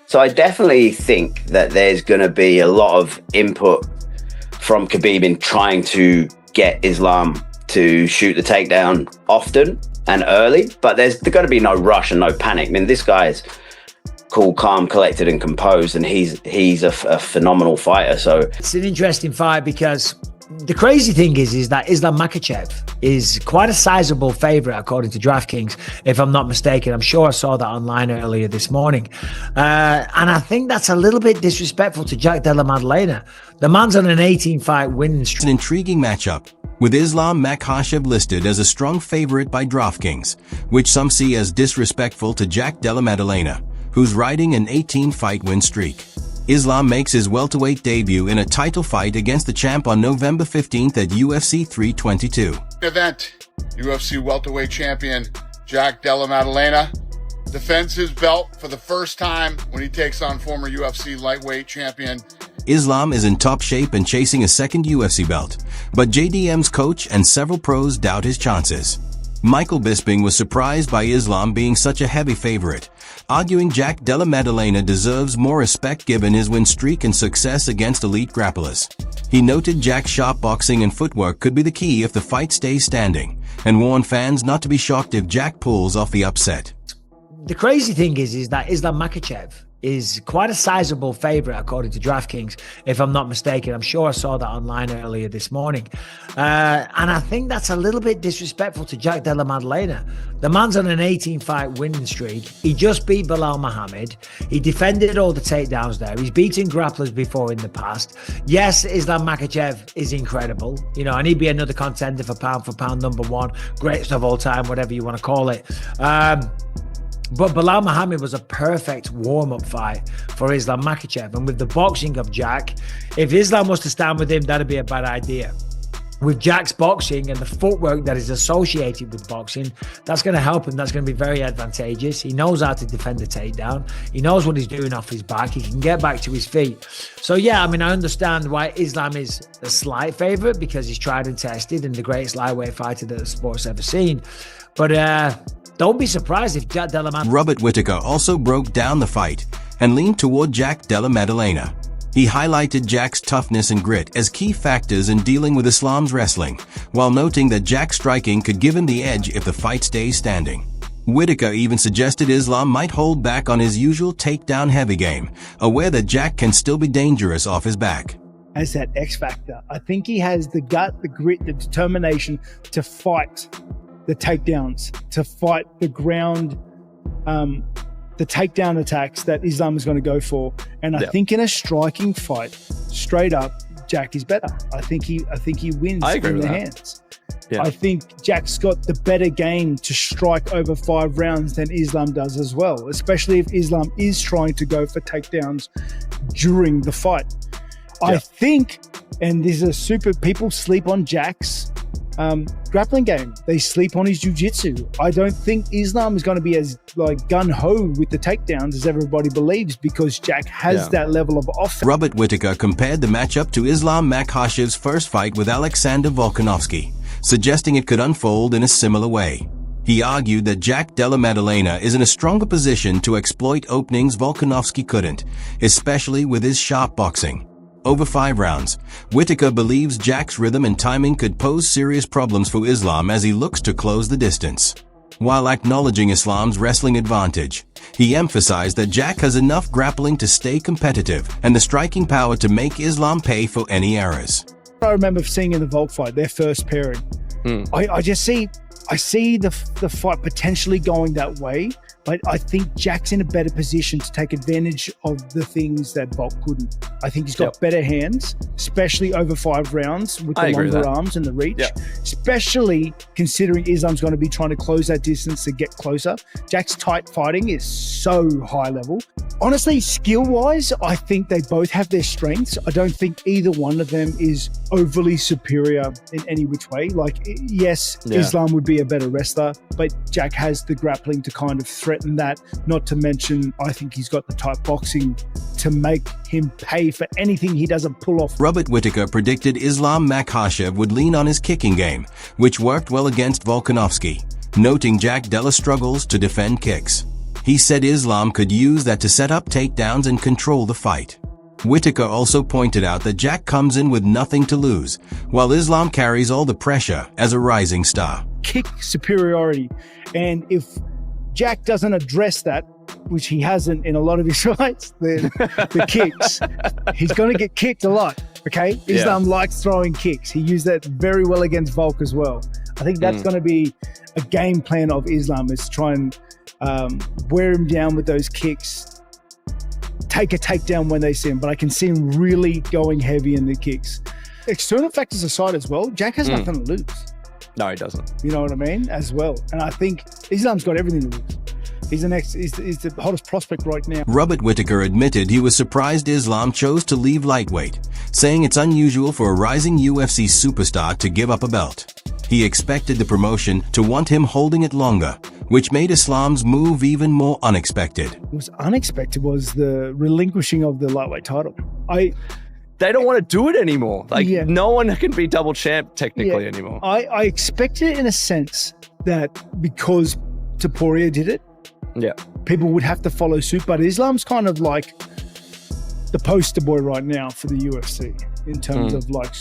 So I definitely think that there's going to be a lot of input from Khabib in trying to get Islam to shoot the takedown often and early, but there's going to be no rush and no panic. I mean, this guy is cool, calm, collected, and composed, and he's a phenomenal fighter. So it's an interesting fight because the crazy thing is that Islam Makhachev is quite a sizable favorite according to DraftKings, if I'm not mistaken. I'm sure I saw that online earlier this morning. And I think that's a little bit disrespectful to Jack Della Maddalena. The man's on an 18-fight winning streak. An intriguing matchup, with Islam Makhachev listed as a strong favorite by DraftKings, which some see as disrespectful to Jack Della Maddalena, who's riding an 18-fight win streak. Islam makes his welterweight debut in a title fight against the champ on November 15th at UFC 322. Event, UFC welterweight champion Jack Della Maddalena defends his belt for the first time when he takes on former UFC lightweight champion. Islam is in top shape and chasing a second UFC belt, but JDM's coach and several pros doubt his chances. Michael Bisping was surprised by Islam being such a heavy favorite, arguing Jack Della Maddalena deserves more respect given his win streak and success against elite grapplers. He noted Jack's sharp boxing and footwork could be the key if the fight stays standing, and warned fans not to be shocked if Jack pulls off the upset. The crazy thing is that Islam Makhachev is quite a sizable favorite according to DraftKings, if I'm not mistaken. I'm sure I saw that online earlier this morning. And I think that's a little bit disrespectful to Jack Della Maddalena. The man's on an 18-fight winning streak. He just beat Belal Muhammad. He defended all the takedowns there. He's beaten grapplers before in the past. Yes, Islam Makhachev is incredible, and he'd be another contender for pound number one, greatest of all time, whatever you want to call it. But Belal Muhammad was a perfect warm-up fight for Islam Makhachev. And with the boxing of Jack, if Islam was to stand with him, that'd be a bad idea. With Jack's boxing and the footwork that is associated with boxing, that's going to help him. That's going to be very advantageous. He knows how to defend the takedown. He knows what he's doing off his back. He can get back to his feet. So yeah, I understand why Islam is a slight favorite, because he's tried and tested and the greatest lightweight fighter that the sport's ever seen. But don't be surprised if Jack Della Maddalena... Robert Whittaker also broke down the fight and leaned toward Jack Della Maddalena. He highlighted Jack's toughness and grit as key factors in dealing with Islam's wrestling, while noting that Jack's striking could give him the edge if the fight stays standing. Whittaker even suggested Islam might hold back on his usual takedown heavy game, aware that Jack can still be dangerous off his back. As that X factor, I think he has the gut, the grit, the determination to fight the takedowns, to fight the ground, the takedown attacks that Islam is going to go for. And I think in a striking fight, straight up, Jack is better. I think he wins in the hands. Yeah. I think Jack's got the better game to strike over 5 rounds than Islam does as well, especially if Islam is trying to go for takedowns during the fight. Yeah. I think, and this is people sleep on Jack's grappling game. They sleep on his jiu-jitsu. I don't think Islam is going to be as gun-ho with the takedowns as everybody believes, because Jack has that level of offense. Robert Whittaker compared the matchup to Islam Makhachev's first fight with Alexander Volkanovski, suggesting it could unfold in a similar way. He argued that Jack Della Maddalena is in a stronger position to exploit openings Volkanovski couldn't, especially with his sharp boxing. Over 5 rounds, Whittaker believes Jack's rhythm and timing could pose serious problems for Islam as he looks to close the distance. While acknowledging Islam's wrestling advantage, he emphasized that Jack has enough grappling to stay competitive and the striking power to make Islam pay for any errors. I remember seeing in the Volk fight, their first pairing, I see the fight potentially going that way, but I think Jack's in a better position to take advantage of the things that Volk couldn't. I think he's got better hands, especially over 5 rounds with the longer arms and the reach, especially considering Islam's going to be trying to close that distance to get closer. Jack's tight fighting is so high level. Honestly, skill-wise, I think they both have their strengths. I don't think either one of them is overly superior in any which way. Islam would be a better wrestler, but Jack has the grappling to kind of threaten that. Not to mention, I think he's got the type boxing to make him pay for anything he doesn't pull off. Robert Whittaker predicted Islam Makhachev would lean on his kicking game, which worked well against Volkanovski, noting Jack Della's struggles to defend kicks. He said Islam could use that to set up takedowns and control the fight. Whitaker also pointed out that Jack comes in with nothing to lose, while Islam carries all the pressure as a rising star. Kick superiority. And if Jack doesn't address that, which he hasn't in a lot of his fights, the kicks, he's going to get kicked a lot, okay? Islam likes throwing kicks. He used that very well against Volk as well. I think that's going to be a game plan of Islam, is try and wear him down with those kicks, take a takedown when they see him. But I can see him really going heavy in the kicks. External factors aside as well, Jack has nothing to lose. No, he doesn't. You know what I mean? As well. And I think Islam's got everything to lose. He's the hottest prospect right now. Robert Whitaker admitted he was surprised Islam chose to leave lightweight, saying it's unusual for a rising UFC superstar to give up a belt. He expected the promotion to want him holding it longer, which made Islam's move even more unexpected. What was unexpected was the relinquishing of the lightweight title. They don't want to do it anymore. No one can be double champ technically anymore. I expected it in a sense that because Topuria did it, people would have to follow suit. But Islam's kind of like the poster boy right now for the UFC in terms of like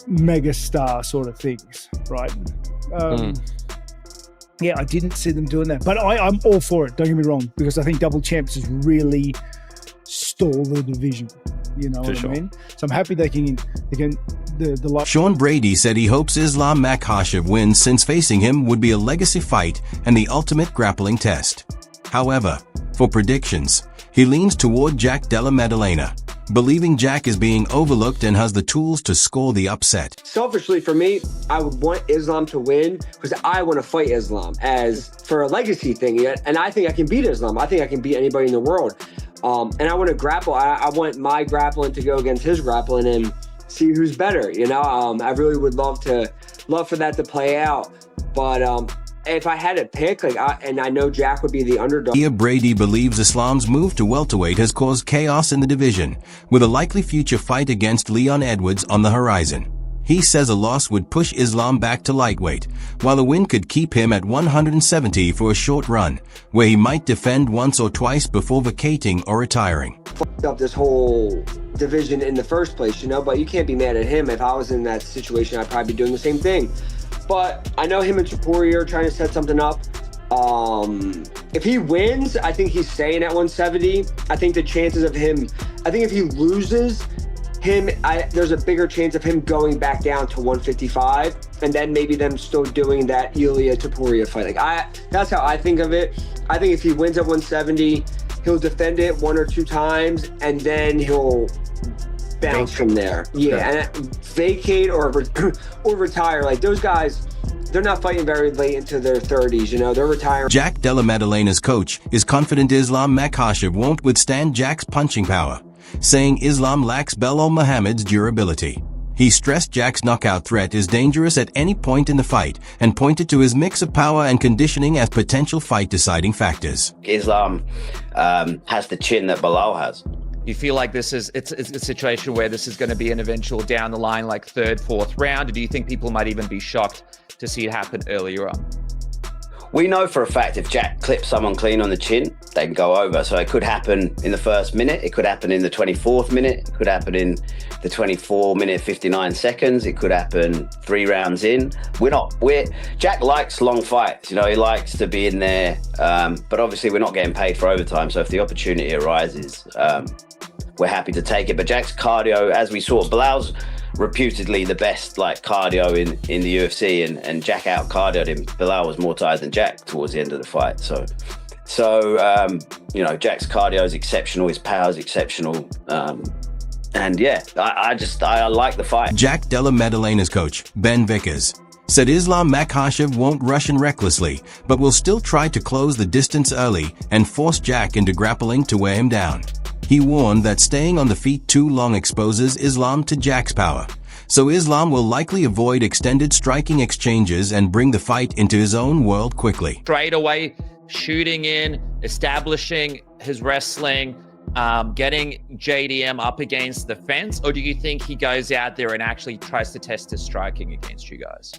mega star sort of things, right? Yeah, I didn't see them doing that, but I'm all for it. Don't get me wrong, because I think double champs is really stall the division. You know what I mean? So I'm happy they can Sean Brady said he hopes Islam Makhachev wins, since facing him would be a legacy fight and the ultimate grappling test. However, for predictions, he leans toward Jack Della Maddalena, believing Jack is being overlooked and has the tools to score the upset. Selfishly for me, I would want Islam to win because I want to fight Islam as for a legacy thing. And I think I can beat Islam. I think I can beat anybody in the world. And I want to grapple. I want my grappling to go against his grappling and see who's better. You know, I really would love for that to play out. But if I had to pick, and I know Jack would be the underdog. Brady believes Islam's move to welterweight has caused chaos in the division, with a likely future fight against Leon Edwards on the horizon. He says a loss would push Islam back to lightweight, while a win could keep him at 170 for a short run, where he might defend once or twice before vacating or retiring. Fucked up this whole division in the first place, you know, but you can't be mad at him. If I was in that situation, I'd probably be doing the same thing. But I know him and Topuria are trying to set something up. If he wins, I think he's staying at 170. I think the chances of him, if he loses, there's a bigger chance of him going back down to 155, and then maybe them still doing that Ilya Topuria fight. That's how I think of it. I think if he wins at 170, he'll defend it one or two times, and then he'll bounce from there. Yeah, and vacate or retire. Like those guys, they're not fighting very late into their 30s. You know, they're retiring. Jack Della Maddalena's coach is confident Islam Makhachev won't withstand Jack's punching power, saying Islam lacks Belal Muhammad's durability. He stressed Jack's knockout threat is dangerous at any point in the fight and pointed to his mix of power and conditioning as potential fight-deciding factors. Islam has the chin that Belal has. You feel like it's a situation where this is going to be an eventual down the line, like third, fourth round? Or do you think people might even be shocked to see it happen earlier on? We know for a fact if Jack clips someone clean on the chin, they can go over. So it could happen in the first minute. It could happen in the 24th minute. It could happen in the 24 minute, 59 seconds. It could happen 3 rounds in. Jack likes long fights. You know, he likes to be in there. But obviously we're not getting paid for overtime. So if the opportunity arises, we're happy to take it. But Jack's cardio, as we saw, Bilal's reputedly the best cardio in the UFC, and Jack out cardioed him. Belal was more tired than Jack towards the end of the fight. So Jack's cardio is exceptional, his power is exceptional, and yeah, I like the fight. Jack Della Maddalena's coach, Ben Vickers, said Islam Makhachev won't rush in recklessly, but will still try to close the distance early and force Jack into grappling to wear him down. He warned that staying on the feet too long exposes Islam to Jack's power, so Islam will likely avoid extended striking exchanges and bring the fight into his own world quickly. Straight away, shooting in, establishing his wrestling, getting JDM up against the fence, or do you think he goes out there and actually tries to test his striking against you guys?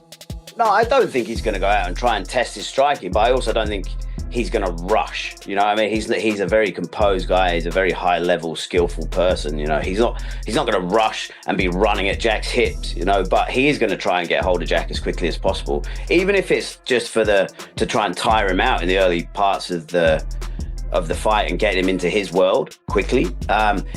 No, I don't think he's going to go out and try and test his striking, but I also don't think he's going to rush. You know what I mean? He's a very composed guy. He's a very high-level, skillful person. You know, he's not going to rush and be running at Jack's hips, you know, but he is going to try and get hold of Jack as quickly as possible, even if it's just to try and tire him out in the early parts of the fight and get him into his world quickly.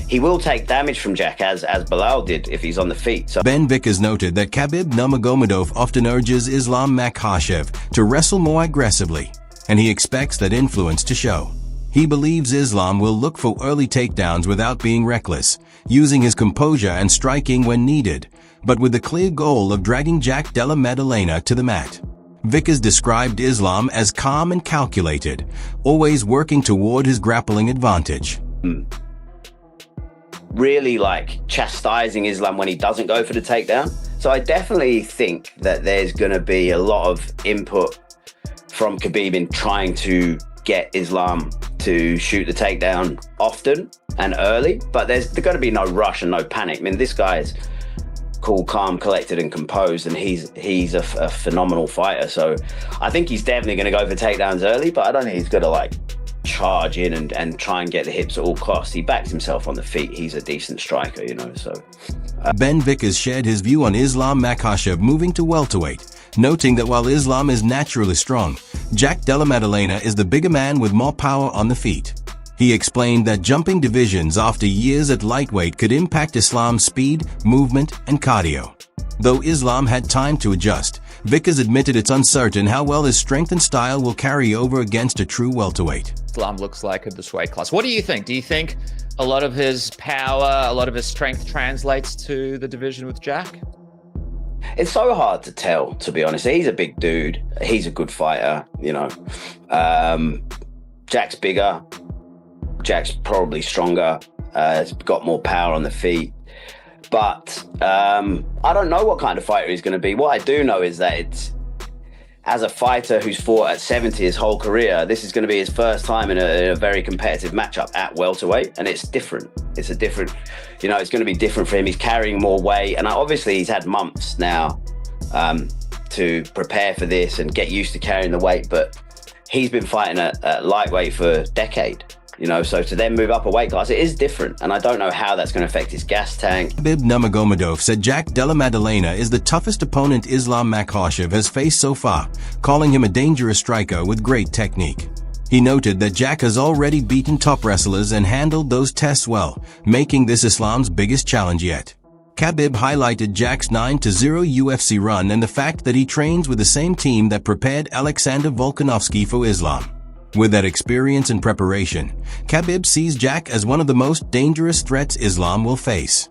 He will take damage from Jack as Bilal did if he's on the feet. So Ben Vickers noted that Khabib Nurmagomedov often urges Islam Makhachev to wrestle more aggressively, and he expects that influence to show. He believes Islam will look for early takedowns without being reckless, using his composure and striking when needed, but with the clear goal of dragging Jack Della Maddalena to the mat. Vickers described Islam as calm and calculated, always working toward his grappling advantage. Really like chastising Islam when he doesn't go for the takedown. So I definitely think that there's going to be a lot of input from Khabib in trying to get Islam to shoot the takedown often and early, but there's going to be no rush and no panic. I mean, this guy is cool, calm, collected, and composed, and he's a phenomenal fighter. So I think he's definitely going to go for takedowns early, but I don't think he's going to like charge in and try and get the hips at all costs. He backs himself on the feet. He's a decent striker, you know. So Ben Vickers shared his view on Islam Makhachev moving to welterweight, noting that while Islam is naturally strong, Jack Della Maddalena is the bigger man with more power on the feet. He explained that jumping divisions after years at lightweight could impact Islam's speed, movement, and cardio. Though Islam had time to adjust, Vickers admitted it's uncertain how well his strength and style will carry over against a true welterweight. Islam looks like in this weight class. What do you think? Do you think a lot of his power, a lot of his strength translates to the division with Jack? It's so hard to tell, to be honest. He's a big dude. He's a good fighter, you know. Jack's bigger. Jack's probably stronger. He's got more power on the feet. But I don't know what kind of fighter he's going to be. What I do know is that it's, as a fighter who's fought at 70 his whole career, this is going to be his first time in a very competitive matchup at welterweight, and it's different. It's a different, you know, it's going to be different for him. He's carrying more weight, and obviously he's had months now to prepare for this and get used to carrying the weight, but he's been fighting at lightweight for a decade. You know, so to then move up a weight class, it is different. And I don't know how that's going to affect his gas tank. Khabib Nurmagomedov said Jack Della Maddalena is the toughest opponent Islam Makhachev has faced so far, calling him a dangerous striker with great technique. He noted that Jack has already beaten top wrestlers and handled those tests well, making this Islam's biggest challenge yet. Khabib highlighted Jack's 9-0 UFC run and the fact that he trains with the same team that prepared Alexander Volkanovski for Islam. With that experience and preparation, Khabib sees Jack as one of the most dangerous threats Islam will face.